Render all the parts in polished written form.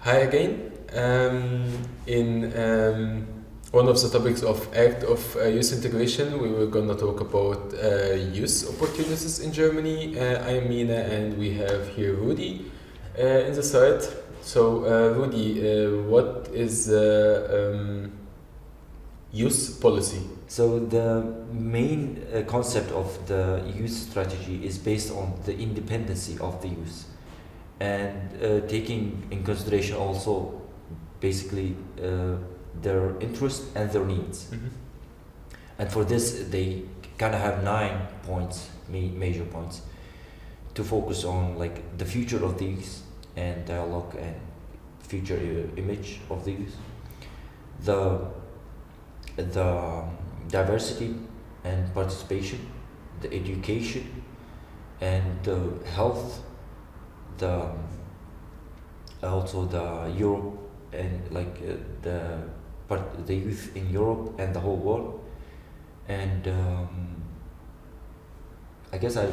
Hi again. In one of the topics of Act of Youth Integration, we were going to talk about youth opportunities in Germany. I am Mina, and we have here Rudy in the side. So, Rudy, what is youth policy? So the main concept of the youth strategy is based on the independency of the youth, and taking in consideration also basically their interests and their needs. Mm-hmm. And for this, they kind of have 9 points, major points, to focus on, like the future of the youth and dialogue and future image of the youth, the diversity and participation, the education and the health, also the Europe and the youth in Europe and the whole world. And I guess I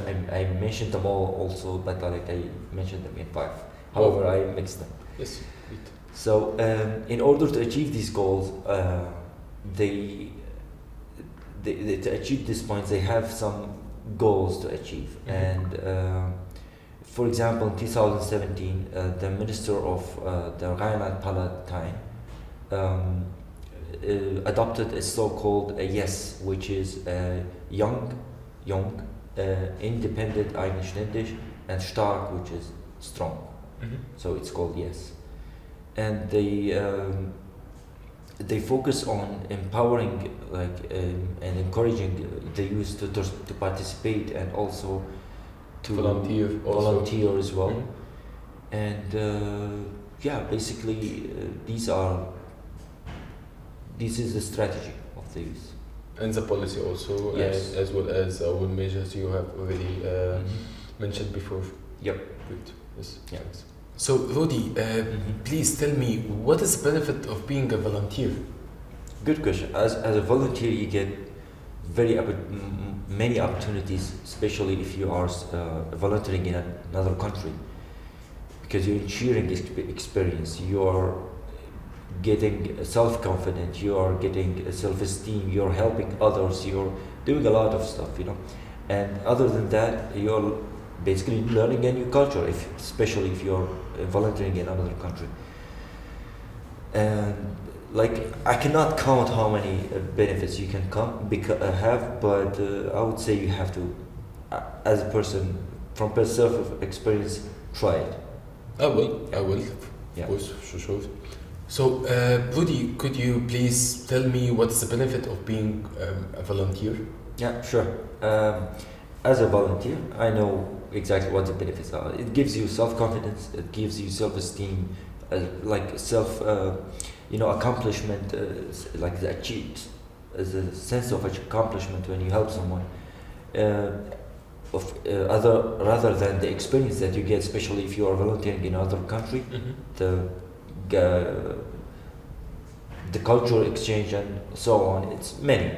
mentioned them all also, but like I mentioned them in 5. However, I mixed them. Yes, great. So in order to achieve these goals, they to achieve these points, they have some goals to achieve. Mm-hmm. And for example, in 2017, the Minister of the Rhineland-Palatinate adopted a so-called YES, which is Jung, independent, Eigenständig, and stark, which is strong. Mm-hmm. So it's called YES. And they focus on empowering and encouraging the youth to participate and also to volunteer as well. Mm-hmm. And basically this is the strategy of the youth. And the policy also, Yes. as well as all measures you have already mentioned before. Yep. Good. Yes. Yeah. Thanks. So, Rudy, please tell me, what is the benefit of being a volunteer? Good question. As a volunteer, you get many opportunities, especially if you are volunteering in another country, because you're sharing experience. You are getting self-confident. You are getting self-esteem. You're helping others. You're doing a lot of stuff, And other than that, you're basically learning a new culture, especially if you're volunteering in another country. And I cannot count how many benefits you can have, but I would say you have to, as a person, from self-experience, try it. I will. Yeah. Of course, sure. So, Rudy, could you please tell me what's the benefit of being a volunteer? Yeah, sure. As a volunteer, I know exactly what the benefits are. It gives you self-confidence, it gives you self-esteem, accomplishment, as a sense of accomplishment when you help someone, rather than the experience that you get, especially if you are volunteering in another country, the cultural exchange and so on. It's many.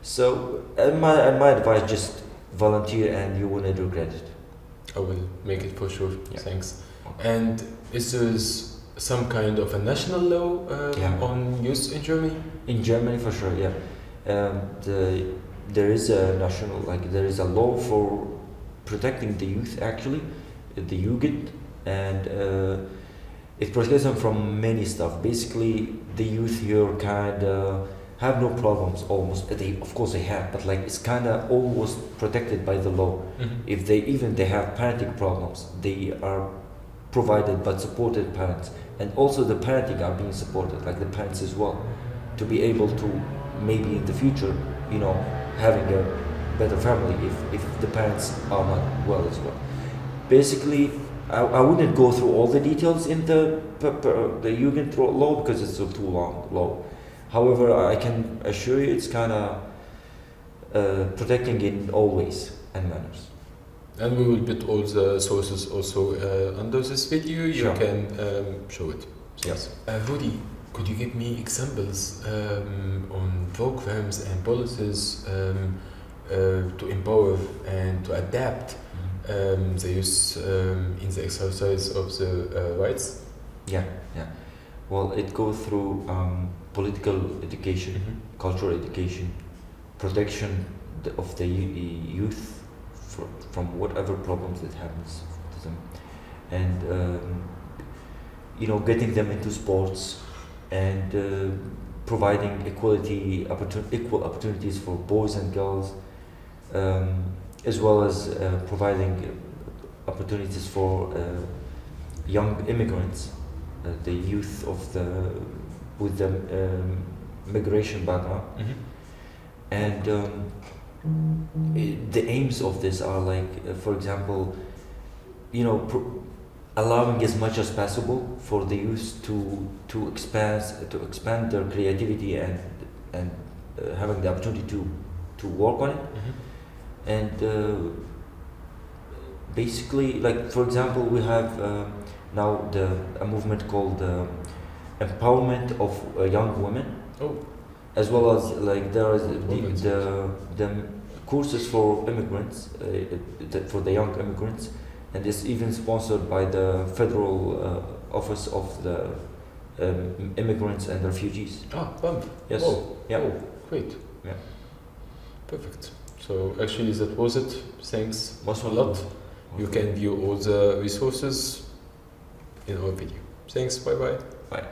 So, my advice, just volunteer and you wouldn't regret it. I will make it for sure. Yeah. Thanks. And is there some kind of a national law on youth in Germany? In Germany, for sure, yeah. There is a there is a law for protecting the youth, actually, the Jugend, and it protects them from many stuff. Basically, the youth here have no problems almost. Of course they have, but it's kind of almost protected by the law. Mm-hmm. If they have parenting problems, they are provided but supported parents, and also the parenting are being supported, like the parents as well, to be able to maybe in the future, having a better family if the parents are not well as well. Basically, I wouldn't go through all the details in the Jugend law because it's a too long law. However, I can assure you it's kind of protecting in all ways and manners. And we will put all the sources also under this video. You Sure. can show it. Yes. Rudy, could you give me examples on programs and policies to empower and to adapt the youth in the exercise of the rights? Yeah. Well, it goes through political education, cultural education, protection of the youth from whatever problems that happens to them, and getting them into sports, and providing equal opportunities for boys and girls, as well as providing opportunities for young immigrants, the youth with the migration background. And the aims of this are like, for example, allowing as much as possible for the youth to expand their creativity and having the opportunity to work on it, and basically, like, for example, we have now a movement called empowerment of young women. As well as, like, there is the courses for immigrants, for the young immigrants, and it's even sponsored by the Federal Office of the Immigrants and Refugees. Fun. Yes. Great. Yeah. Perfect. So actually that was it. Thanks Most a lot. You can view all the resources in our video. Thanks. Bye-bye. Bye.